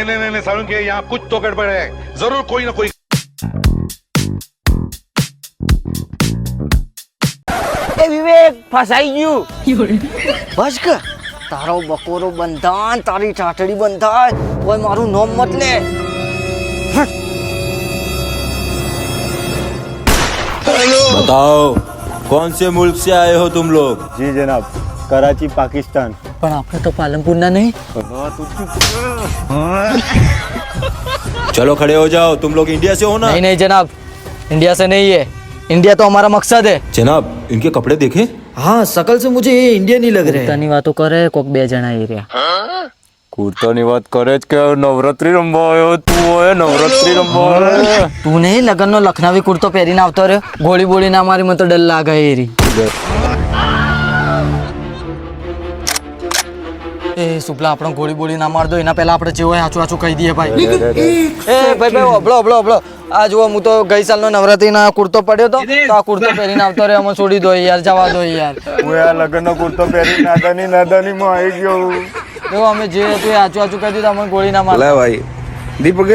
नहीं नहीं नहीं सारुण के यहाँ कुछ तो गड़बड़ है, जरूर कोई ना कोई। એ વિવેક ફસાઈ ગયું બસ કે તારો બકોરો બંધાન તારી ટાટડી બંધાય કોઈ મારું નામ મત લે बताओ कौन से मुल्क से आए हो तुम लोग? जी जनाब, कराची पाकिस्तान। પણ આપણે તો પાલનપુરના નહીં चलो खड़े हो जाओ, तुम लोग इंडिया से हो ना? नहीं नहीं जनाब, इंडिया से नहीं है, इंडिया तो हमारा मकसद है। जनाब इनके कपड़े देखे? हाँ शकल से मुझे ये इंडियन ही लग रहे हैं। પોતાની વાતો કરે કોક બે જણા એ રહ્યા કુર્તાની વાત કરે જ કે નવરાત્રી રમવા આવ્યો તું હોય નવરાત્રી રમવા આવ્યો તું નહીં લગનનો લખનવી કુર્તો પહેરીને આવતો રહ્યો ગોળી બોળી ના મારી મને તો ડર લાગે એરી એ સુપલા આપણો ગોળી બોળી ના માર દો એના પહેલા આપણે જેવો આચું આચું કહી દઈએ ભાઈ એ ભાઈ અબળો અબળો અબળો આ જુઓ હું તો ગઈ સાલનો નવરાત્રીનો કુર્તો પડ્યો તો આ કુર્તો પહેરીને આવતો રહ્યો અમે છોડી દો યાર જવા દો યાર હું આ લગ્નનો કુર્તો પહેરી નાદાનીમાં આવી ગયો જો અમે જે હતું આચું આચું કહી દીધું અમને ગોળી ના માર भाई दीपक